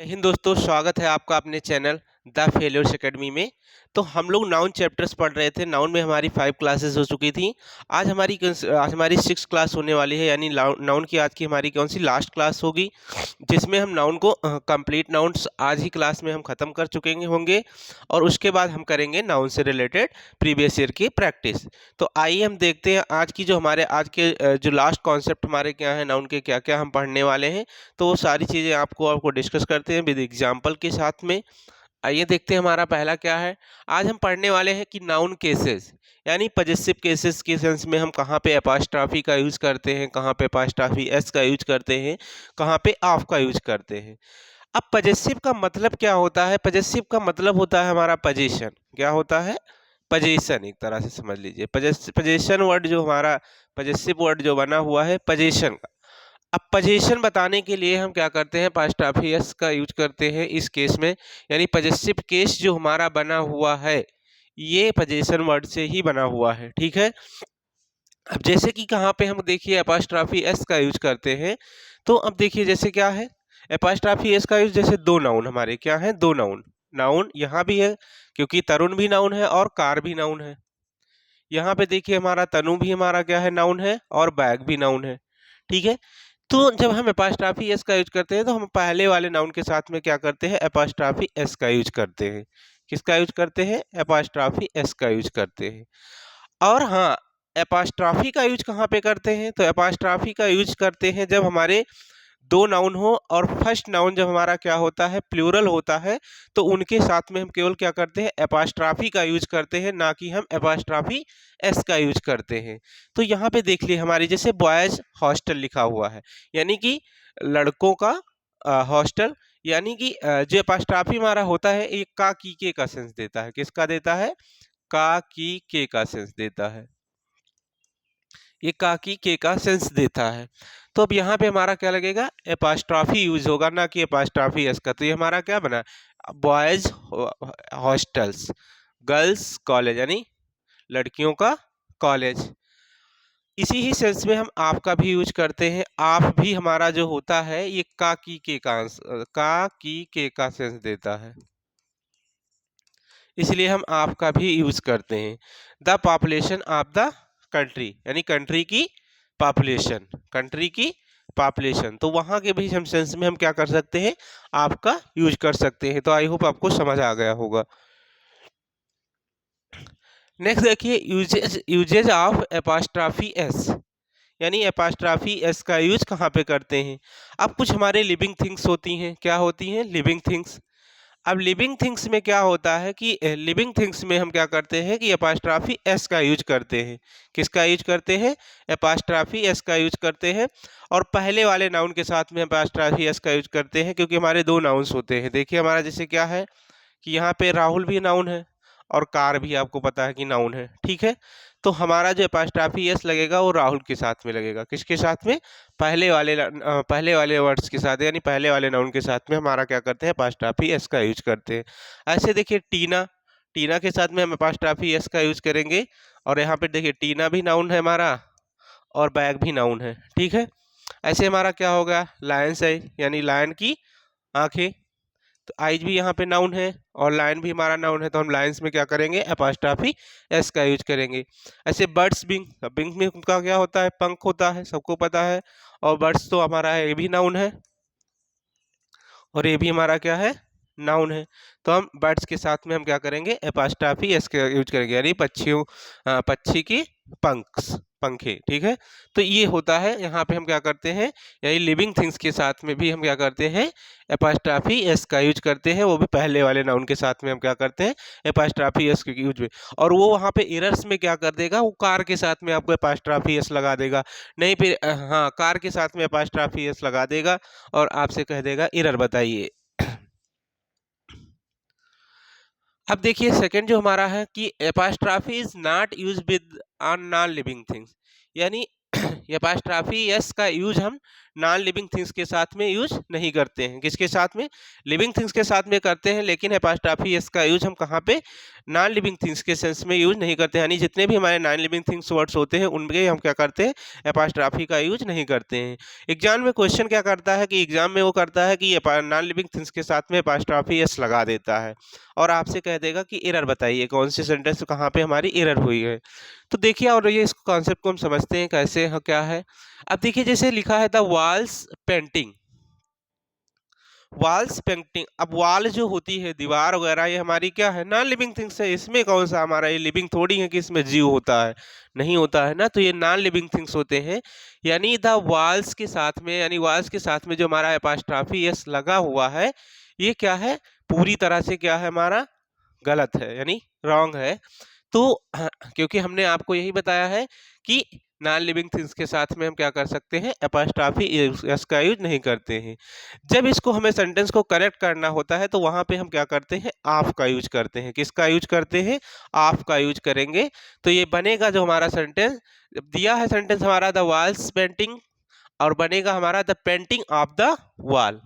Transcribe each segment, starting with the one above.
जय हिंद दोस्तों, स्वागत है आपका अपने चैनल द फेल्योर्स एकेडमी में। तो हम लोग नाउन चैप्टर्स पढ़ रहे थे। नाउन में हमारी 5 क्लासेस हो चुकी थी। आज हमारी 6 क्लास होने वाली है, यानी नाउन की आज की हमारी कौन सी लास्ट क्लास होगी, जिसमें हम नाउन को कंप्लीट नाउन्स आज ही क्लास में हम ख़त्म कर चुके होंगे और उसके बाद हम करेंगे नाउन से रिलेटेड प्रीवियस ईयर की प्रैक्टिस। तो आइए हम देखते हैं आज की जो हमारे आज के जो लास्ट कॉन्सेप्ट हमारे क्या है, नाउन के क्या क्या हम पढ़ने वाले हैं। तो वो सारी चीज़ें आपको डिस्कस करते हैं विद एग्जाम्पल के साथ में। आइए देखते हैं हमारा पहला क्या है। आज हम पढ़ने वाले हैं कि नाउन केसेस, यानी पजेसिव केसेस के सेंस में हम कहाँ पे एपॉस्ट्रॉफी का यूज करते हैं, कहाँ पे एपॉस्ट्रॉफी एस का यूज करते हैं, कहाँ पे ऑफ का यूज करते हैं। अब पजेसिव का मतलब क्या होता है? पजेसिव का मतलब होता है हमारा पोजीशन। क्या होता है? पोजीशन, एक तरह से समझ लीजिए। पोजीशन वर्ड जो हमारा पजेसिव वर्ड जो बना हुआ है पोजीशन का। अब पोजीशन बताने के लिए हम क्या करते हैं? पास्ट ऑफियस का यूज करते हैं इस केस में, यानी पजेसिव केस जो हमारा बना हुआ है ये पोजीशन वर्ड से ही बना हुआ है। ठीक है। अब जैसे कि कहाँ पे हम देखिए एपॉस्ट्रॉफी एस का यूज करते हैं। तो अब देखिए जैसे क्या है, एपॉस्ट्रॉफी एस का यूज जैसे दो नाउन हमारे क्या है, दो नाउन। नाउन यहाँ भी है क्योंकि तरुण भी नाउन है और कार भी नाउन है। यहाँ पे देखिए हमारा तनु भी हमारा क्या है, नाउन है, और बैग भी नाउन है। ठीक है। तो जब हम एपॉस्ट्रॉफी एस का यूज करते हैं तो हम पहले वाले नाउन के साथ में क्या करते हैं? एपॉस्ट्रॉफी एस का यूज करते हैं। किसका यूज करते हैं? एपॉस्ट्रॉफी एस का यूज करते हैं। और हाँ, एपॉस्ट्रॉफी का यूज कहाँ पे करते हैं? तो एपॉस्ट्रॉफी का यूज करते हैं जब हमारे दो नाउन हो और फर्स्ट नाउन जब हमारा क्या होता है, प्लूरल होता है, तो उनके साथ में हम केवल क्या करते हैं? एपॉस्ट्रॉफी का यूज करते हैं, ना कि हम एपॉस्ट्रॉफी एस का यूज करते हैं। तो यहाँ पे देख लिए हमारी जैसे बॉयज हॉस्टल लिखा हुआ है, यानी कि लड़कों का हॉस्टल, यानी कि जो एपॉस्ट्रॉफी हमारा होता है ये का की के का सेंस देता है। किसका देता है? का की के का सेंस देता है। ये का की के का सेंस देता है। तो अब यहाँ पे हमारा क्या लगेगा? एपॉस्ट्रॉफी यूज होगा, ना कि एपॉस्ट्रॉफी एस का। तो ये हमारा क्या बना? बॉयज हॉस्टल्स, गर्ल्स कॉलेज, यानी लड़कियों का कॉलेज। इसी ही सेंस में हम आप का भी यूज करते हैं। आप भी हमारा जो होता है ये का की के का सेंस देता है, इसलिए हम आप का भी यूज करते हैं। The population of the country, यानी कंट्री की पॉपुलेशन, कंट्री की पॉपुलेशन। तो वहां के भी हम सेंस में हम क्या कर सकते हैं? आपका यूज कर सकते हैं। तो आई होप आपको समझ आ गया होगा। नेक्स्ट देखिए, usages usages of apostrophe S, यानी एपॉस्ट्रॉफी एस का यूज कहाँ पे करते हैं? अब कुछ हमारे लिविंग थिंग्स होती हैं। क्या होती हैं? Living things. अब लिविंग थिंग्स में क्या होता है कि लिविंग थिंग्स में हम क्या करते हैं कि एपॉस्ट्रॉफी एस का यूज करते हैं। किसका यूज करते हैं? एपॉस्ट्रॉफी एस का यूज करते हैं। और पहले वाले नाउन के साथ में एपॉस्ट्रॉफी एस का यूज करते हैं, क्योंकि हमारे दो नाउन्स होते हैं। देखिए हमारा जैसे क्या है कि यहाँ पे राहुल भी नाउन है और कार भी आपको पता है कि नाउन है। ठीक है। तो हमारा जो एपॉस्ट्रॉफी एस लगेगा वो राहुल के साथ में लगेगा। किसके साथ में? पहले वाले वर्ड्स के साथ, यानी पहले वाले नाउन के साथ में हमारा क्या करते हैं? एपॉस्ट्रॉफी एस का यूज करते हैं। ऐसे देखिए टीना, टीना के साथ में हम एपॉस्ट्रॉफी एस का यूज करेंगे। और यहाँ पे देखिए टीना भी नाउन है हमारा और बैग भी नाउन है। ठीक है। ऐसे हमारा क्या होगा? लायंस है, यानी लायन की आंखें। तो आइज भी यहाँ पे नाउन है और लायन भी हमारा नाउन है, तो हम लायंस में क्या करेंगे? एपॉस्ट्रॉफी एस का यूज करेंगे। ऐसे बर्ड्स बिंग, बिंग में उनका क्या होता है? पंख होता है, सबको पता है। और बर्ड्स तो हमारा है, ये भी नाउन है और ये भी हमारा क्या है? नाउन है। तो हम बर्ड्स के साथ में हम क्या करेंगे? एपॉस्ट्रॉफी एस का यूज करेंगे, यानी पक्षी की पंखे। ठीक है। तो ये होता है, यहाँ पे हम क्या करते हैं, यानी लिविंग थिंग्स के साथ में भी हम क्या करते हैं? एपॉस्ट्रॉफी एस का यूज करते हैं। वो भी पहले वाले नाउन के साथ में हम क्या करते हैं? एपॉस्ट्रॉफी एस के यूज में। और वो वहाँ पे एरर्स में क्या कर देगा? वो कार के साथ में आपको एपॉस्ट्रॉफी एस लगा देगा। नहीं फिर हाँ, कार के साथ में एपॉस्ट्रॉफी एस लगा देगा और आपसे कह देगा एरर बताइए। अब देखिए सेकंड जो हमारा है कि apostrophe is not use with on non living things, यानी ये अपोस्ट्रोफी एस का यूज हम नॉन लिविंग थिंग्स के साथ में यूज नहीं करते हैं। किसके साथ में? लिविंग थिंग्स के साथ में करते हैं, लेकिन अपोस्ट्रोफी एस का यूज हम कहाँ पे? नॉन लिविंग थिंग्स के सेंस में यूज नहीं करते हैं। यानी जितने भी हमारे नॉन लिविंग थिंग्स वर्ड्स होते हैं उनके हम क्या करते हैं? अपोस्ट्रोफी का यूज नहीं करते हैं। एग्जाम में क्वेश्चन क्या करता है कि एग्जाम में वो करता है कि ये नॉन लिविंग थिंग्स के साथ में अपोस्ट्रोफी एस लगा देता है और आपसे कह देगा कि एरर बताइए, कौन सी सेंटेंस कहाँ पे हमारी एरर हुई है। तो देखिए, और ये इस कॉन्सेप्ट को हम समझते हैं कैसे है, क्या है। अब देखिए, जैसे लिखा है the walls painting, walls painting. अब वॉल जो होती है, दीवार वगैरह, ये हमारी क्या है? नॉन लिविंग थिंग्स है। इसमें कौन सा हमारा ये लिविंग थोड़ी है कि इसमें जीव होता है, नहीं होता है ना। तो ये नॉन लिविंग थिंग्स होते हैं। यानी द वॉल्स के साथ में, यानी वॉल्स के साथ में जो हमारा एपोस्ट्रोफी एस लगा हुआ है, ये क्या है? पूरी तरह से क्या है हमारा? गलत है, यानी रॉन्ग है। तो क्योंकि हमने आपको यही बताया है कि नॉन लिविंग थिंग्स के साथ में हम क्या कर सकते हैं? एपोस्ट्रोफी एस का यूज नहीं करते हैं। जब इसको हमें सेंटेंस को करेक्ट करना होता है तो वहां पे हम क्या करते हैं? ऑफ का यूज करते हैं। किसका यूज करते हैं? ऑफ का यूज करेंगे। तो ये बनेगा जो हमारा सेंटेंस दिया है, सेंटेंस हमारा द वॉल्स पेंटिंग, और बनेगा हमारा the painting of the wall.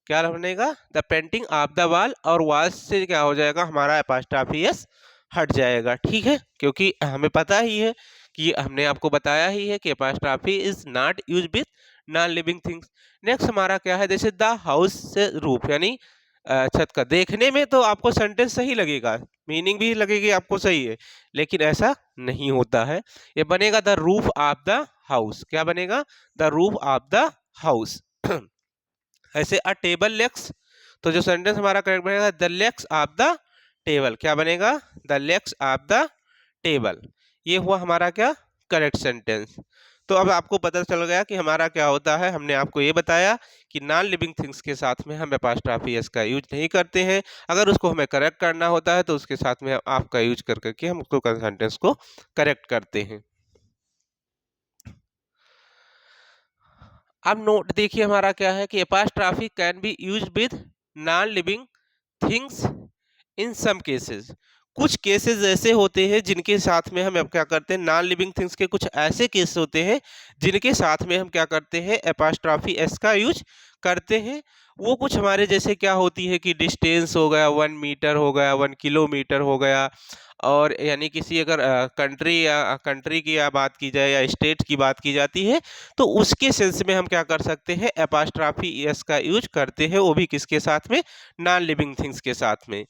क्या बनेगा? The painting of the wall, और वॉल से क्या हो जाएगा? हमारा एपोस्ट्रोफी एस हट जाएगा। ठीक है, क्योंकि हमें पता ही है कि हमने आपको बताया ही है कि apostrophe is not use with non living things. Next हमारा क्या है? जैसे द हाउस से रूफ, यानी छत का। देखने में तो आपको सेंटेंस सही लगेगा, मीनिंग भी लगेगी आपको सही है, लेकिन ऐसा नहीं होता है। ये बनेगा the roof of the house. क्या बनेगा? The roof of the house. ऐसे अ टेबल लेग्स, तो जो सेंटेंस हमारा करेक्ट बनेगा the legs of the table. क्या बनेगा? The legs of the table. ये हुआ हमारा क्या? Correct sentence. तो अब आपको पता चल गया कि हमारा क्या होता है। हमने आपको ये बताया कि नॉन लिविंग थिंग्स के साथ में हम एपोस्ट्रोफी एस का यूज नहीं करते हैं। अगर उसको हमें करेक्ट करना होता है तो उसके साथ में आप का यूज कर करके हम उसको सेंटेंस को करेक्ट करते हैं। अब नोट देखिए हमारा क्या है कि apostrophe can be use with non living things in some cases. कुछ केसेस ऐसे होते हैं जिनके साथ में हम अब क्या करते हैं? नॉन लिविंग थिंग्स के कुछ ऐसे केस होते हैं जिनके साथ में हम क्या करते हैं? एपोस्ट्रोफी एस का यूज करते हैं। वो कुछ हमारे जैसे क्या होती है कि डिस्टेंस हो गया, 1 मीटर हो गया, 1 किलोमीटर हो गया, और यानी किसी अगर कंट्री की या बात की जाए या स्टेट की बात की जाती है तो उसके सेंस में हम क्या कर सकते हैं? एपोस्ट्रोफी एस का यूज करते हैं, वो भी किसके साथ में? नॉन लिविंग थिंग्स के साथ में।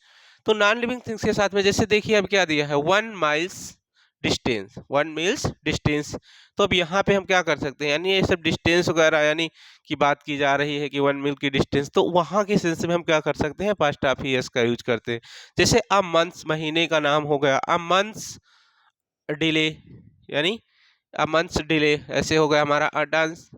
तो नॉन लिविंग थिंग्स के साथ में जैसे देखिए अब क्या दिया है? 1 माइल्स डिस्टेंस, 1 मील्स डिस्टेंस। तो अब यहाँ पे हम क्या कर सकते हैं? यानी ये सब डिस्टेंस वगैरह यानी की बात की जा रही है कि 1 मील की डिस्टेंस, तो वहाँ के सेंस में हम क्या कर सकते हैं? एपोस्ट्रोफी एस का यूज करते हैं। जैसे अ मंथ्स, महीने का नाम हो गया, अ मंथ्स डिले, यानी अ मंथ्स डिले। ऐसे हो गया हमारा अटन्स,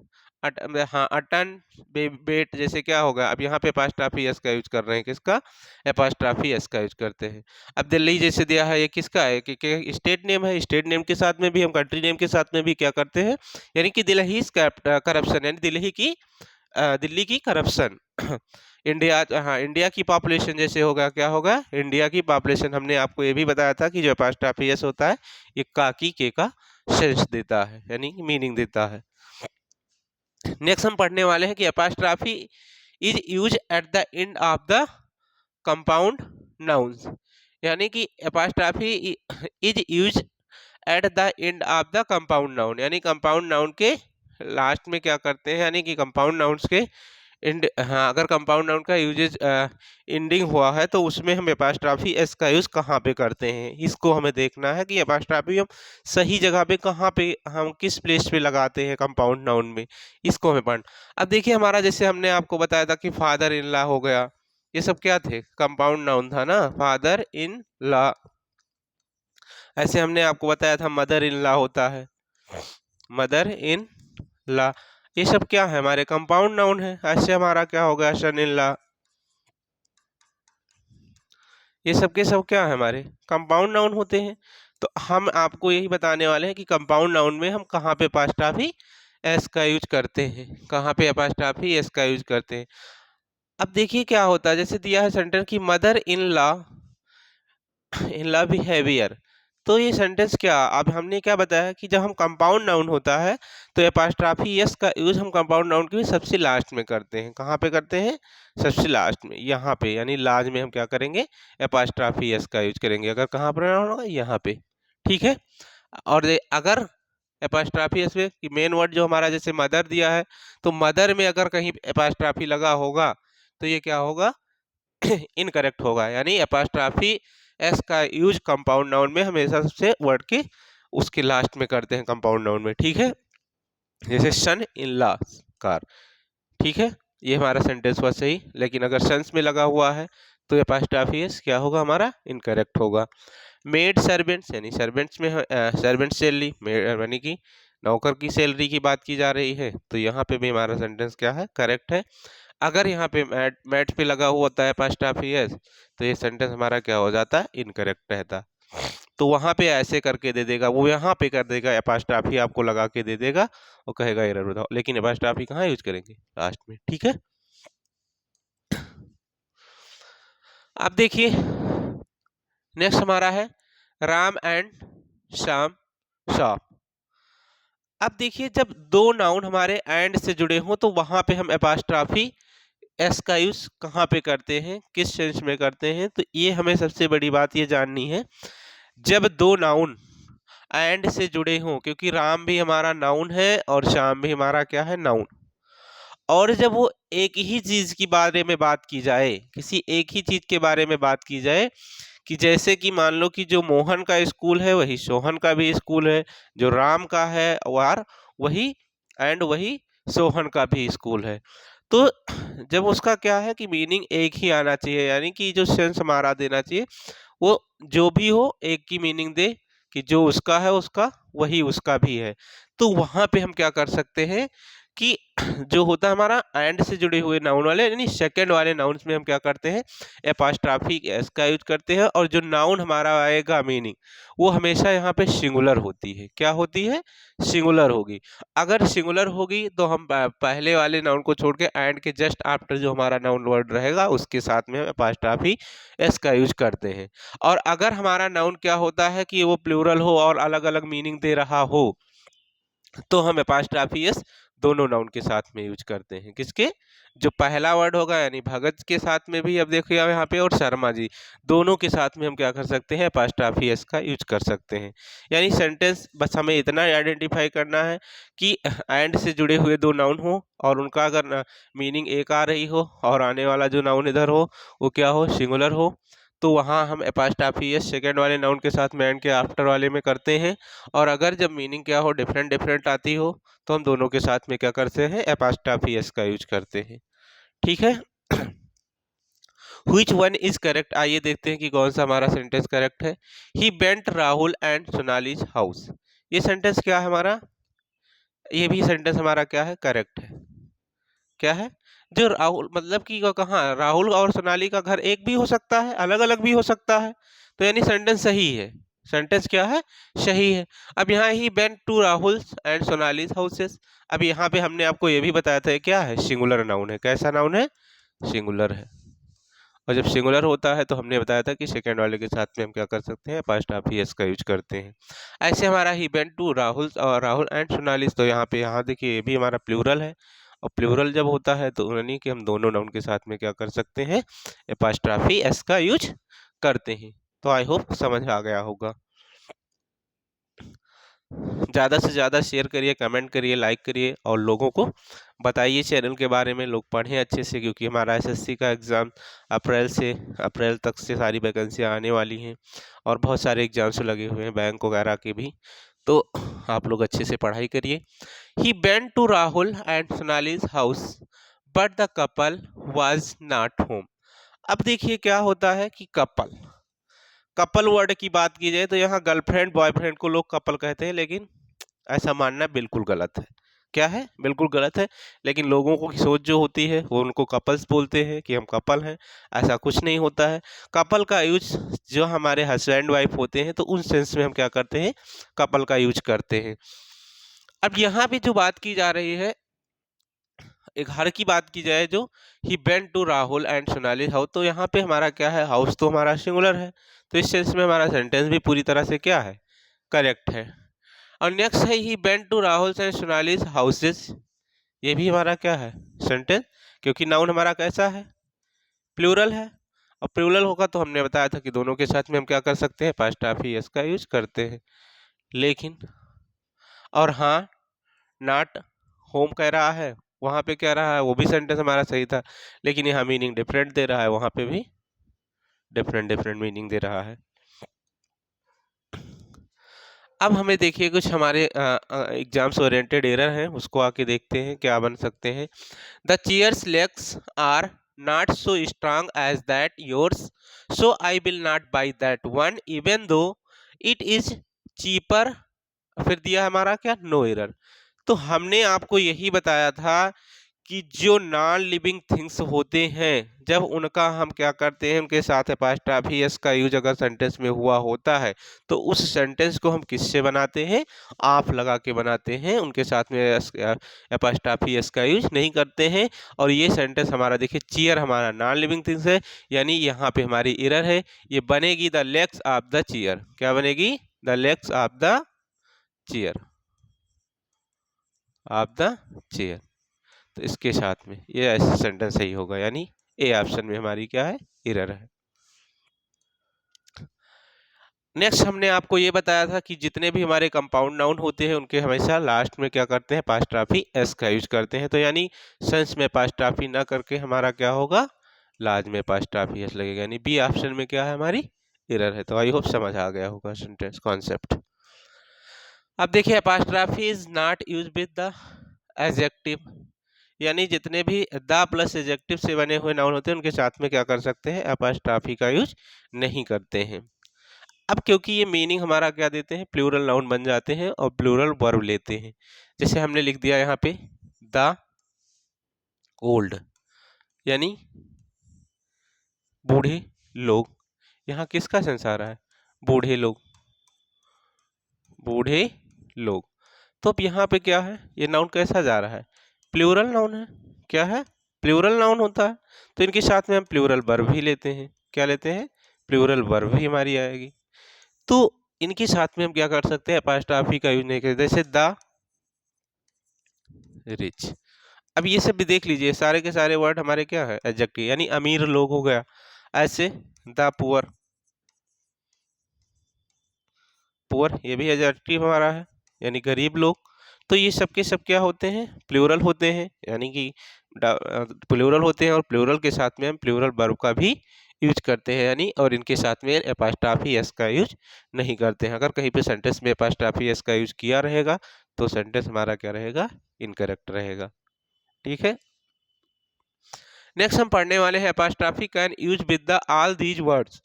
हाँ अटन बेट, जैसे क्या होगा? अब यहाँ पे एपोस्ट्रोफी एस का यूज कर रहे हैं। किसका? एपोस्ट्रोफी एस का यूज करते हैं। अब दिल्ली जैसे दिया है, ये किसका है? कि स्टेट नेम है। स्टेट नेम के साथ में भी हम कंट्री नेम के साथ में भी क्या करते हैं? यानी कि दिल्ली करप्शन, यानी दिल्ली की करप्शन। इंडिया, हाँ इंडिया की पॉपुलेशन जैसे होगा, क्या होगा? इंडिया की पॉपुलेशन। हमने आपको ये भी बताया था कि जो एपोस्ट्रोफी एस होता है ये काकी के का सेंस देता है, यानी मीनिंग देता है। नेक्स्ट हम पढ़ने वाले हैं कि apostrophe is use at the end of the compound nouns, यानी कि apostrophe is use at the end of the compound noun, यानी कंपाउंड नाउन के लास्ट में क्या करते हैं? यानी कि कंपाउंड नाउन्स के इंड, हाँ अगर कंपाउंड नाउन का यूजेज इंडिंग हुआ है तो उसमें हम एपोस्ट्रोफी एस का यूज कहाँ पे करते हैं? इसको हमें देखना है कि एपोस्ट्रोफी हम सही जगह पे कहाँ पे, हम किस प्लेस पे लगाते हैं कंपाउंड नाउन में, इसको हमें पढ़ना। अब देखिए हमारा जैसे हमने आपको बताया था कि फादर इन लॉ हो गया, ये सब क्या थे? कंपाउंड नाउन था ना, फादर इन लॉ। ऐसे हमने आपको बताया था मदर इन लॉ होता है, मदर इन लॉ। ये सब क्या है? हमारे कंपाउंड नाउन है। ऐसे हमारा क्या होगा? सन इन लॉ। ये सब के सब क्या है? हमारे कंपाउंड नाउन होते हैं। तो हम आपको यही बताने वाले हैं कि कंपाउंड नाउन में हम कहाँ पे एपोस्ट्रोफी एस का यूज करते हैं, कहाँ पे एपोस्ट्रोफी एस का यूज करते हैं। अब देखिए क्या होता है, जैसे दिया है सेंटेंस की मदर इन लॉ बिहेवियर, तो ये सेंटेंस क्या, अब हमने क्या बताया कि जब हम कंपाउंड नाउन होता है तो एपॉस्ट्रॉफी एस का यूज हम कंपाउंड नाउन के भी सबसे लास्ट में करते हैं। कहाँ पे करते हैं? सबसे लास्ट में, यहाँ पे, यानी लास्ट में हम क्या करेंगे? एपॉस्ट्रॉफी एस का यूज करेंगे। अगर कहाँ पर होगा? यहाँ पे। ठीक है। और अगर एपॉस्ट्रॉफी एस में मेन वर्ड जो हमारा जैसे मदर दिया है, तो मदर में अगर कहीं एपॉस्ट्रॉफी लगा होगा तो ये क्या होगा? इनकरेक्ट होगा। यानी एपॉस्ट्रॉफी एस का यूज कंपाउंड नाउन में हमेशा सबसे वर्ड के उसके लास्ट में करते हैं कंपाउंड नाउन में। ठीक है। जैसे सन इन लॉ कार। ठीक है, ये हमारा सेंटेंस हुआ सही। लेकिन अगर सन्स में लगा हुआ है तो एपॉस्ट्रॉफी एस क्या होगा? हमारा इनकरेक्ट होगा। मेड सर्वेंट्स, यानी सर्वेंट्स में सर्वेंट सैलरी, यानी कि नौकर की सैलरी की बात की जा रही है, तो यहाँ पे भी हमारा सेंटेंस क्या है? करेक्ट है। अगर यहाँ पे मैट पे लगा हुआ होता है एपॉस्ट्रॉफी एस, तो ये सेंटेंस हमारा क्या हो जाता है? इनकरेक्ट रहता। तो वहां पे ऐसे करके दे देगा, वो यहाँ पे कर देगा, एपॉस्ट्रॉफी आपको लगा के दे देगा और कहेगा एरर बताओ, लेकिन एपॉस्ट्रॉफी कहाँ यूज करेंगे? लास्ट में। ठीक है। अब देखिए नेक्स्ट हमारा है राम एंड श्याम शॉप। अब देखिए जब दो नाउन हमारे एंड से जुड़े हों तो वहां पे हम एपॉस्ट्रॉफी एस का यूज कहाँ पे करते हैं, किस सेंस में करते हैं, तो ये हमें सबसे बड़ी बात ये जाननी है। जब दो नाउन एंड से जुड़े हों, क्योंकि राम भी हमारा नाउन है और श्याम भी हमारा क्या है? नाउन। और जब वो एक ही चीज के बारे में बात की जाए, किसी एक ही चीज के बारे में बात की जाए, कि जैसे कि मान लो कि जो मोहन का स्कूल है वही सोहन का भी स्कूल है, जो राम का है और वही एंड वही सोहन का भी स्कूल है, तो जब उसका क्या है कि मीनिंग एक ही आना चाहिए, यानी कि जो सेंस हमारा देना चाहिए वो जो भी हो एक की मीनिंग दे, कि जो उसका है उसका वही उसका भी है। तो वहां पे हम क्या कर सकते हैं कि जो होता है हमारा एंड से जुड़े हुए नाउन वाले, यानी सेकंड वाले नाउन्स में हम क्या करते हैं? एपॉस्ट्रॉफी एस का यूज करते हैं, और जो नाउन हमारा आएगा मीनिंग वो हमेशा यहाँ पे सिंगुलर होती है। क्या होती है? सिंगुलर होगी। अगर सिंगुलर होगी तो हम पहले वाले नाउन को छोड़ के एंड के जस्ट आफ्टर जो हमारा नाउन वर्ड रहेगा उसके साथ में एपॉस्ट्रॉफी एस का यूज करते हैं। और अगर हमारा नाउन क्या होता है कि वो प्लूरल हो और अलग अलग मीनिंग दे रहा हो, तो हम एपॉस्ट्रॉफी एस दोनों नाउन के साथ में यूज करते हैं। किसके? जो पहला वर्ड होगा यानी भगत के साथ में भी, अब देखिए यहाँ पे, और शर्मा जी, दोनों के साथ में हम क्या कर सकते हैं? एपॉस्ट्रॉफी एस का यूज कर सकते हैं। यानी सेंटेंस बस हमें इतना आइडेंटिफाई करना है कि एंड से जुड़े हुए दो नाउन हो और उनका अगर मीनिंग एक आ रही हो और आने वाला जो नाउन इधर हो वो क्या हो? सिंगुलर हो, तो वहाँ हम एपॉस्ट्रॉफी एस सेकेंड वाले नाउन के साथ में एंड के आफ्टर वाले में करते हैं। और अगर जब मीनिंग क्या हो? डिफरेंट डिफरेंट आती हो, तो हम दोनों के साथ में क्या करते हैं? एपॉस्ट्रॉफी एस का यूज करते हैं। ठीक है। Which one is correct? आइए देखते हैं कि कौन सा हमारा सेंटेंस करेक्ट है। He went Rahul and Sonali's house. ये सेंटेंस क्या है हमारा? ये भी सेंटेंस हमारा क्या है? करेक्ट है। क्या है? जो राहुल, मतलब कि कहाँ राहुल और सोनाली का घर एक भी हो सकता है, अलग अलग भी हो सकता है, तो यानी सेंटेंस सही है। सेंटेंस क्या है? सही है। अब यहाँ he went to Rahul and Sonali's houses. अब यहाँ पे हमने आपको ये भी बताया था क्या है? सिंगुलर नाउन है। कैसा नाउन है? सिंगुलर है। और जब सिंगुलर होता है तो हमने बताया था कि सेकेंड वाले के साथ में हम क्या कर सकते हैं? पास्ट ऑफ एस का यूज करते हैं। ऐसे हमारा ही वेंट टू राहुल और राहुल एंड सोनालीज, तो यहाँ पे यहाँ देखिए ये भी हमारा प्लूरल है, और प्लूरल जब होता है तो यानी कि हम दोनों नाउन के साथ में क्या कर सकते हैं? एपॉस्ट्रॉफी एस का यूज करते हैं। तो आई होप समझ आ गया होगा। ज़्यादा से ज़्यादा शेयर करिए, कमेंट करिए, लाइक करिए और लोगों को बताइए चैनल के बारे में, लोग पढ़ें अच्छे से, क्योंकि हमारा एसएससी का एग्ज़ाम अप्रैल तक से सारी वैकेंसियाँ आने वाली हैं और बहुत सारे एग्जाम्स लगे हुए हैं बैंक वगैरह के भी, तो आप लोग अच्छे से पढ़ाई करिए। He went to Rahul and Sonali's house but the couple was not home. अब देखिए क्या होता है कि कपल, कपल वर्ड की बात की जाए तो यहाँ गर्लफ्रेंड बॉयफ्रेंड को लोग कपल कहते हैं, लेकिन ऐसा मानना बिल्कुल गलत है। क्या है? बिल्कुल गलत है। लेकिन लोगों को की सोच जो होती है वो उनको कपल्स बोलते हैं कि हम कपल हैं। ऐसा कुछ नहीं होता है। कपल का यूज जो हमारे हस्बैंड वाइफ होते हैं तो उन सेंस में हम क्या करते हैं? कपल का यूज करते हैं। अब यहाँ पे जो बात की जा रही है एक घर की बात की जाए जो he went to Rahul and Sonali house, तो यहाँ पे हमारा क्या है, हाउस तो हमारा सिंगुलर है, तो इस सेंस में हमारा सेंटेंस भी पूरी तरह से क्या है, करेक्ट है। और नेक्स्ट है he went to Rahul and Sonali houses, ये भी हमारा क्या है, सेंटेंस, क्योंकि नाउन हमारा कैसा है, प्लूरल है। और प्लूरल होगा तो हमने बताया था कि दोनों के साथ में हम क्या कर सकते हैं, पास्ट ऑफ ही एस का यूज करते हैं। लेकिन और हाँ, नॉट होम कह रहा है, वहाँ पे कह रहा है, वो भी सेंटेंस हमारा सही था, लेकिन यहाँ मीनिंग डिफरेंट दे रहा है, वहाँ पे भी डिफरेंट डिफरेंट मीनिंग दे रहा है। अब हमें देखिए कुछ हमारे एग्जाम्स ओरिएंटेड एरर हैं, उसको आके देखते हैं क्या बन सकते हैं। The chair's legs are not so strong as that yours, so I will not buy that one even though it is cheaper. फिर दिया हमारा क्या, नो एरर। तो हमने आपको यही बताया था कि जो नॉन लिविंग थिंग्स होते हैं, जब उनका हम क्या करते हैं, उनके साथ एपास्ट्रॉफी एस का यूज अगर सेंटेंस में हुआ होता है तो उस सेंटेंस को हम किससे बनाते हैं, आप लगा के बनाते हैं, उनके साथ में एपास्ट्रॉफी एस का यूज नहीं करते हैं। और ये सेंटेंस हमारा देखिए, चेयर हमारा नॉन लिविंग थिंग्स है, यानी यहाँ पे हमारी एरर है, ये बनेगी the legs of the chair. क्या बनेगी, the legs of the chair, of the chair. तो इसके साथ में ये ऐसे सेंटेंस सही होगा, यानी ए ऑप्शन में हमारी क्या है, एरर है। नेक्स्ट हमने आपको ये बताया था कि जितने भी हमारे कंपाउंड नाउन होते हैं उनके हमेशा लास्ट में क्या करते हैं, पास्ट्राफी एस का यूज करते हैं। तो यानी सेंस में पास्ट्राफी ना करके हमारा क्या होगा, लाज में पास्ट्राफी एस लगेगा, यानी बी ऑप्शन में क्या है, हमारी एरर है। तो आई होप समझ आ गया होगा सेंटेंस कॉन्सेप्ट। अब देखिए, apostrophe is not use with the adjective, यानी जितने भी द प्लस एडजेक्टिव से बने हुए नाउन होते हैं उनके साथ में क्या कर सकते हैं, अपॉस्ट्रॉफी का यूज नहीं करते हैं। अब क्योंकि ये मीनिंग हमारा क्या देते हैं, प्लूरल नाउन बन जाते हैं और प्लूरल वर्ब लेते हैं। जैसे हमने लिख दिया यहाँ पे द ओल्ड, यानी बूढ़े लोग, यहाँ किसका सेंस आ रहा है, बूढ़े लोग, बूढ़े लोग। तो अब यहाँ पे क्या है, ये नाउन कैसा जा रहा है, प्लूरल नाउन है, क्या है, प्लूरल नाउन होता है। तो इनके साथ में हम प्लूरल वर्ब भी लेते हैं, क्या लेते हैं, प्लूरल वर्ब भी हमारी आएगी। तो इनके साथ में हम क्या कर सकते हैं, अपॉस्ट्रॉफी का यूज नहीं करते, जैसे द रिच। अब ये सब भी देख लीजिए, सारे के सारे वर्ड हमारे क्या है, एडजेक्टिव, यानी अमीर लोग हो गया। ऐसे द पुअर, पुअर ये भी एडजेक्टिव हमारा है, यानी गरीब लोग। तो ये सब के सब क्या होते हैं, प्लूरल होते हैं, यानी कि प्लूरल होते हैं, और प्लूरल के साथ में हम प्लूरल वर्ब का भी यूज करते हैं, यानी और इनके साथ में एपॉस्ट्रॉफी एस का यूज नहीं करते हैं। अगर कहीं पे सेंटेंस में एपॉस्ट्रॉफी एस का यूज किया रहेगा तो सेंटेंस हमारा क्या रहेगा, इनकरेक्ट रहेगा। ठीक है, नेक्स्ट हम पढ़ने वाले हैं apostrophe can use with the all these words.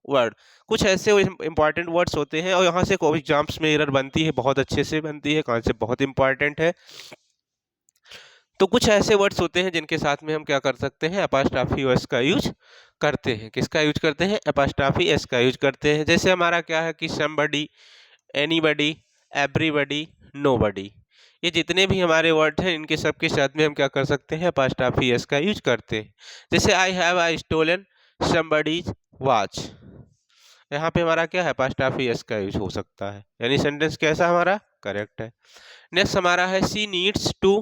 Word, कुछ ऐसे इंपॉर्टेंट वर्ड्स होते हैं और यहाँ से एग्जाम्स में एरर बनती है, बहुत अच्छे से बनती है, कॉन्सेप्ट बहुत इंपॉर्टेंट है। तो कुछ ऐसे वर्ड्स होते हैं जिनके साथ में हम क्या कर सकते हैं, अपॉस्ट्रॉफी एस का यूज करते हैं। किसका यूज करते हैं, अपॉस्ट्रॉफी एस का यूज करते हैं। जैसे हमारा क्या है कि समबडी, एनीबडी, एवरीबडी, नोबडी, ये जितने भी हमारे वर्ड हैं इनके सब के साथ में हम क्या कर सकते हैं, अपॉस्ट्रॉफी एस का यूज करते हैं। जैसे I have I stolen somebody's watch, यहाँ पे हमारा क्या है, अपॉस्ट्रॉफी एस का यूज हो सकता है, यानी सेंटेंस कैसा हमारा, करेक्ट है। नेक्स्ट हमारा है सी नीड्स टू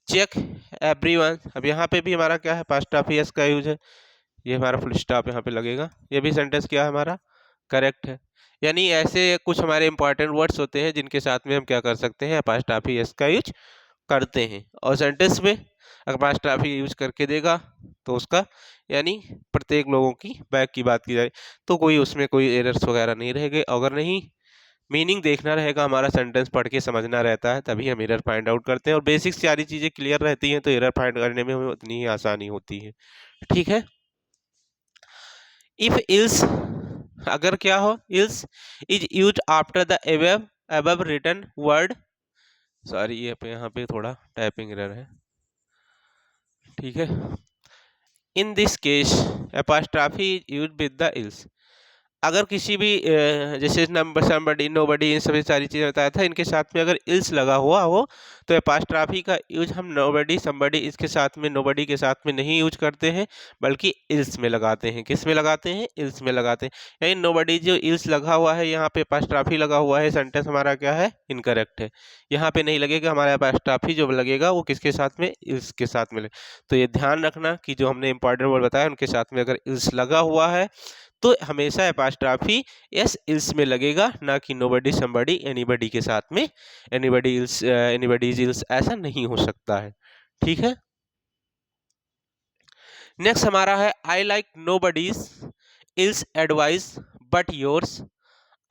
चेक एवरीवन। अब यहाँ पे भी हमारा क्या है, अपॉस्ट्रॉफी एस का यूज है, ये हमारा फुल स्टॉप यहाँ पे लगेगा, ये भी सेंटेंस क्या है हमारा, करेक्ट है। यानी ऐसे कुछ हमारे इंपॉर्टेंट वर्ड्स होते हैं जिनके साथ में हम क्या कर सकते हैं, अपॉस्ट्रॉफी एस का यूज करते हैं। और सेंटेंस में अपॉस्ट्रॉफी यूज करके देगा तो उसका, यानी प्रत्येक लोगों की बैक की बात की जाए तो कोई उसमें कोई एरर्स वगैरह नहीं रहेंगे। अगर नहीं मीनिंग देखना रहेगा, हमारा सेंटेंस पढ़ के समझना रहता है, तभी हम एरर फाइंड आउट करते हैं। और बेसिक सारी चीज़ें क्लियर रहती हैं तो एरर फाइंड करने में हमें उतनी ही आसानी होती है। ठीक है, इफ इल्स, अगर क्या हो, else is use after the above written word, sorry ये पे यहाँ पे थोड़ा टाइपिंग एरर है। ठीक है, in this case apostrophe is use with the ills. अगर किसी भी जैसे नंबर समबडी नोबडी इन सभी सारी चीज़ें बताया था, इनके साथ में अगर इल्स लगा हुआ हो तो एपास्ट्राफी का यूज हम नोबडी समबडी इसके साथ में नोबडी के साथ में नहीं यूज करते हैं, बल्कि इल्स में लगाते हैं। किस में लगाते हैं? इल्स में लगाते हैं। यानी नोबडी जो इल्स लगा हुआ है, यहाँ पे एपास्ट्राफी लगा हुआ है, सेंटेंस हमारा क्या है? इनकरेक्ट है। यहाँ पे नहीं लगेगा, हमारा एपास्ट्राफी जो लगेगा वो किसके साथ में? इल्स के साथ में। तो ये ध्यान रखना कि जो हमने इंपॉर्टेंट वर्ड बताया उनके साथ में अगर इल्स लगा हुआ है तो हमेशा एपास्ट्राफी एस इल्स में लगेगा, ना कि नोबडी समबडी एनीबडी के साथ में। एनीबडी इल्स एनीबडी इल्स ऐसा नहीं हो सकता है। ठीक है। नेक्स्ट हमारा है I like nobody's ills advice but yours.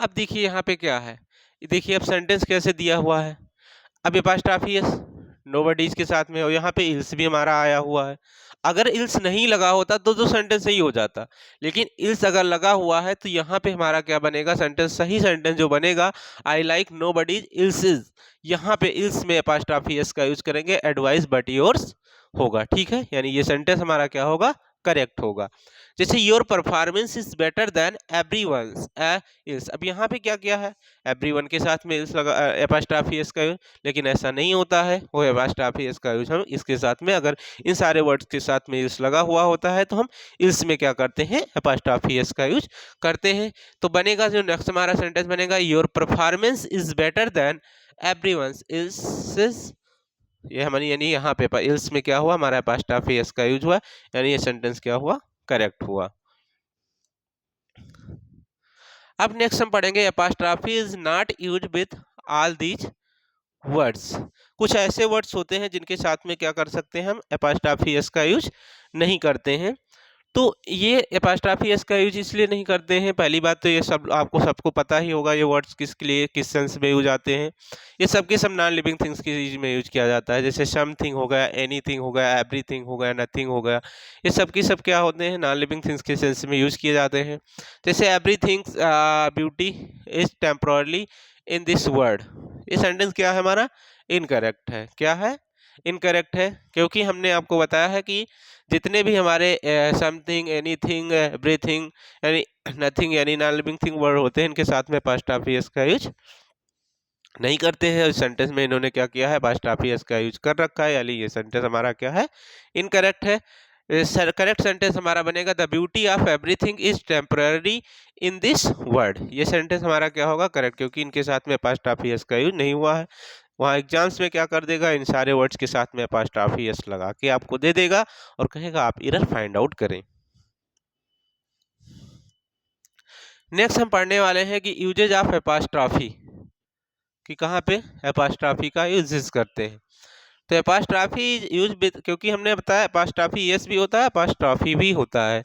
अब देखिए यहाँ पे क्या है, देखिए अब सेंटेंस कैसे दिया हुआ है। अब एपास्ट्राफी एस नोबडीज के साथ में, और यहाँ पे इल्स भी हमारा आया हुआ है। अगर इल्स नहीं लगा होता तो सेंटेंस सही हो जाता, लेकिन इल्स अगर लगा हुआ है तो यहाँ पे हमारा क्या बनेगा? सेंटेंस, सही सेंटेंस जो बनेगा, I like nobody's ills is. यहाँ पे इल्स में एपास्ट्राफी एस का यूज करेंगे, एडवाइस बट योर्स होगा। ठीक है, यानी ये सेंटेंस हमारा क्या होगा? करेक्ट होगा। जैसे your performance is better than everyone's ills. अब यहाँ पे क्या किया है? एवरीवन के साथ में इल्स लगा, एपास्ट्राफी एस का यूज, लेकिन ऐसा नहीं होता है। वो एपास्ट्राफी एस का यूज हम इसके साथ में, अगर इन सारे वर्ड्स के साथ में इल्स लगा हुआ होता है तो हम इल्स में क्या करते हैं? एपास्ट्राफी एस का यूज करते हैं। तो बनेगा जो नेक्स्ट हमारा सेंटेंस बनेगा, your performance is better than everyone's ills. ये हमारी, यानी यहाँ पे इल्स में क्या हुआ? हमारा एपास्ट्राफी एस का यूज हुआ, यानी ये सेंटेंस क्या हुआ? करेक्ट हुआ। अब नेक्स्ट हम पढ़ेंगे apostrophe is not used with all these words. कुछ ऐसे वर्ड्स होते हैं जिनके साथ में क्या कर सकते हैं? हम एपास्ट्राफी एस का यूज नहीं करते हैं। तो ये एपास्ट्राफी एस का यूज इसलिए नहीं करते हैं, पहली बात तो ये सब आपको सबको पता ही होगा, ये वर्ड्स किसके लिए, किस सेंस में यूज आते हैं। ये सब के सब नॉन लिविंग थिंग्स के चीज में यूज किया जाता है। जैसे समथिंग हो गया, एनीथिंग हो गया, एवरीथिंग हो गया, नथिंग हो गया, ये सब की सब क्या होते हैं? नॉन लिविंग थिंग्स के सेंस में यूज किए जाते हैं। जैसे everything beauty is temporary in this world, ये सेंटेंस क्या है हमारा? इनकरेक्ट है। क्या है? इनकरेक्ट है, क्योंकि हमने आपको बताया है कि जितने भी हमारे समथिंग, एनीथिंग, एवरीथिंग यानी नथिंग यानी नॉन लिविंग थिंग वर्ड होते हैं, इनके साथ में पास्ट एस का यूज नहीं करते हैं। इस सेंटेंस में इन्होंने क्या किया है? पास्ट एस का यूज कर रखा है, यानी ये सेंटेंस हमारा क्या है? इनकरेक्ट है। करेक्ट सेंटेंस हमारा बनेगा, the beauty of everything is temporary in this word. ये सेंटेंस हमारा क्या होगा? करेक्ट, क्योंकि इनके साथ में पास्ट एस का यूज नहीं हुआ है। वहाँ एग्जाम्स में क्या कर देगा? इन सारे वर्ड्स के साथ में एपास्ट्राफी एस लगा के आपको दे देगा और कहेगा आप एरर फाइंड आउट करें। नेक्स्ट हम पढ़ने वाले हैं कि यूजेज ऑफ एपास्ट्राफी, कि कहाँ पे एपास्ट्राफी का यूजेस करते हैं। तो एपास्ट्राफी यूज विद, क्योंकि हमने बताया एपास्ट्राफी एस भी होता है, एपास्ट्राफी भी होता है।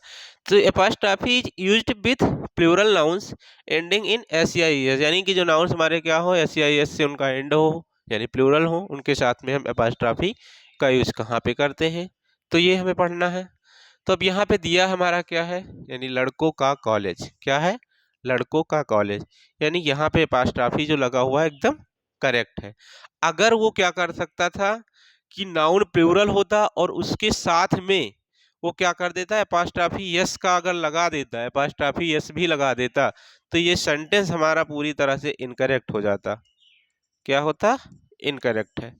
तो apostrophe is used with plural nouns ending in S या ई एस, यानी कि जो नाउन्स हमारे क्या हो? एस या ई एस से उनका एंड हो, यानी प्लूरल हो, उनके साथ में हम एपास्ट्राफी का यूज कहाँ पे करते हैं? तो ये हमें पढ़ना है। तो अब यहाँ पे दिया हमारा क्या है? यानी लड़कों का कॉलेज। क्या है? लड़कों का कॉलेज, यानी यहाँ पे एपास्ट्राफी जो लगा हुआ है एकदम करेक्ट है। अगर वो क्या कर सकता था कि नाउन प्लूरल होता और उसके साथ में वो क्या कर देता है? एपास्ट्राफी यस का अगर लगा देता, एपास्ट्राफी यस भी लगा देता, तो ये सेंटेंस हमारा पूरी तरह से इनकरेक्ट हो जाता। क्या होता? इनकरेक्ट है,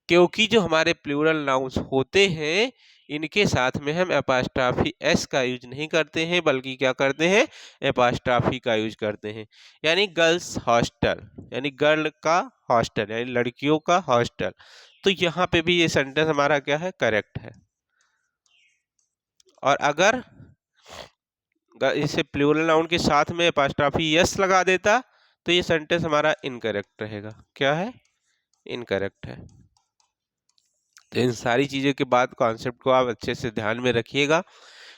क्योंकि जो हमारे प्लूरल नाउन्स होते हैं इनके साथ में हम एपास्ट्राफी एस का यूज नहीं करते हैं, बल्कि क्या करते हैं? एपास्ट्राफी का यूज करते हैं। यानी गर्ल्स हॉस्टल, यानी गर्ल का हॉस्टल, यानी लड़कियों का हॉस्टल। तो यहाँ पे भी ये सेंटेंस हमारा क्या है? करेक्ट है। और अगर इसे प्लूरल नाउन के साथ में एपास्ट्राफी एस लगा देता तो ये सेंटेंस हमारा इनकरेक्ट रहेगा। क्या है? इनकरेक्ट है। तो इन सारी चीज़ों के बाद कॉन्सेप्ट को आप अच्छे से ध्यान में रखिएगा,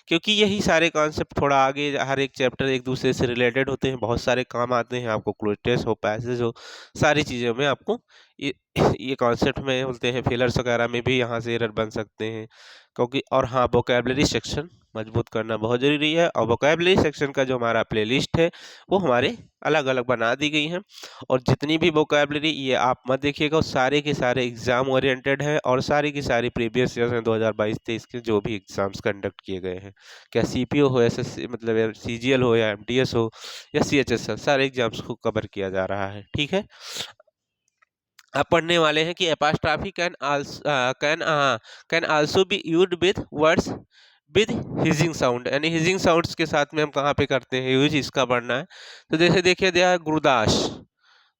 क्योंकि यही सारे कॉन्सेप्ट थोड़ा आगे हर एक चैप्टर एक दूसरे से रिलेटेड होते हैं, बहुत सारे काम आते हैं आपको, क्लोज टेस्ट हो, पैसेज हो, सारी चीज़ों में आपको ये ये कॉन्सेप्ट में बोलते हैं फेलर्स वगैरह में भी यहाँ से एरर बन सकते हैं, क्योंकि और हाँ, वोकैबुलरी सेक्शन मजबूत करना बहुत ज़रूरी है। और वोकैबुलरी सेक्शन का जो हमारा प्लेलिस्ट है वो हमारे अलग अलग बना दी गई हैं, और जितनी भी वोकैबुलरी ये आप मत देखिएगा, वो सारे के सारे एग्ज़ाम ओरिएंटेड है, और सारी की सारी प्रीवियस ईयर्स हैं 2022-23 के जो भी एग्ज़ाम्स कंडक्ट किए गए हैं, क्या सीपीओ हो, एसएससी मतलब सीजीएल हो, या एमटीएस हो, या सीएचएस हो, सारे एग्ज़ाम्स को कवर किया जा रहा है। ठीक है, अब पढ़ने वाले हैं कि apostrophe can also be used with words with hissing sound, यानी हिजिंग साउंड्स के साथ में हम कहाँ पे करते हैं यूज, इसका पढ़ना है। तो जैसे देखिए दिया है गुरदाश,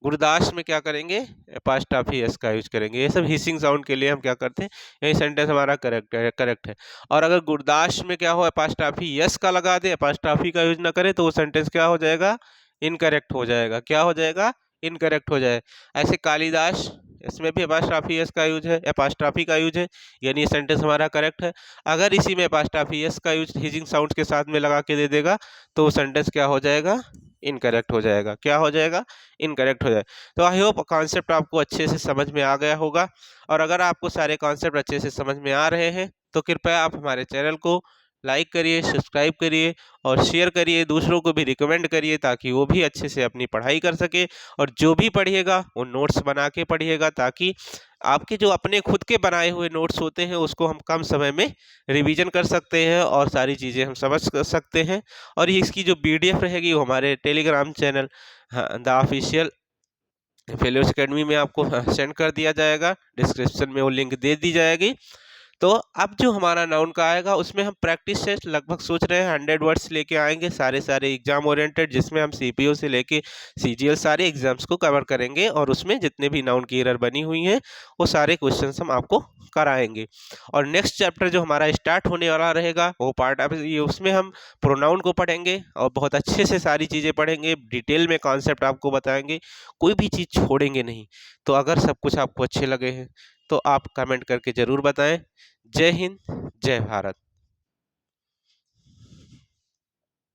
गुरदाश में क्या करेंगे, एपास्ट्रॉफी एस का यूज करेंगे। ये सब हिसिंग साउंड के लिए हम क्या करते हैं, यही सेंटेंस हमारा करेक्ट है। और अगर गुरदाश में क्या हो, एपास्ट्रॉफी यस का लगा दे, एपास्ट्रॉफी का यूज ना करे, तो वो सेंटेंस क्या हो जाएगा, इनकरेक्ट हो जाएगा। क्या हो जाएगा, इनकरेक्ट हो जाए। ऐसे कालिदास, इसमें भी एपास्ट्रॉफी एस का यूज है, एपास्ट्रॉफी का यूज है, यानी ये सेंटेंस हमारा करेक्ट है। अगर इसी में एपास्ट्रॉफी एस का यूज हिजिंग साउंड के साथ में लगा के दे देगा, तो वो सेंटेंस क्या हो जाएगा, इनकरेक्ट हो जाएगा। क्या हो जाएगा, इनकरेक्ट हो जाए। तो आई होप कॉन्सेप्ट आपको अच्छे से समझ में आ गया होगा, और अगर आपको सारे कॉन्सेप्ट अच्छे से समझ में आ रहे हैं तो कृपया आप हमारे चैनल को लाइक करिए, सब्सक्राइब करिए, और शेयर करिए, दूसरों को भी रिकमेंड करिए, ताकि वो भी अच्छे से अपनी पढ़ाई कर सके। और जो भी पढ़िएगा वो नोट्स बना के पढ़िएगा, ताकि आपके जो अपने खुद के बनाए हुए नोट्स होते हैं उसको हम कम समय में रिवीजन कर सकते हैं, और सारी चीज़ें हम समझ सकते हैं। और ये इसकी जो पीडीएफ रहेगी वो हमारे टेलीग्राम चैनल, हाँ, द ऑफिशियल फेलियर्स एकेडमी में आपको सेंड कर दिया जाएगा, डिस्क्रिप्शन में वो लिंक दे दी जाएगी। तो अब जो हमारा नाउन का आएगा उसमें हम प्रैक्टिस टेस्ट लगभग सोच रहे हैं 100 वर्ड्स लेके आएंगे, सारे सारे एग्जाम ओरिएंटेड, जिसमें हम सीपीओ से लेके सीजीएल सारे एग्जाम्स को कवर करेंगे, और उसमें जितने भी नाउन की एरर बनी हुई हैं वो सारे क्वेश्चंस हम आपको कराएंगे। और नेक्स्ट चैप्टर जो हमारा स्टार्ट होने वाला रहेगा वो पार्ट अब ये, उसमें हम प्रोनाउन को पढ़ेंगे, और बहुत अच्छे से सारी चीज़ें पढ़ेंगे, डिटेल में कॉन्सेप्ट आपको बताएंगे, कोई भी चीज़ छोड़ेंगे नहीं। तो अगर सब कुछ आपको अच्छे लगे हैं तो आप कमेंट करके ज़रूर बताएं। जय हिंद, जय भारत।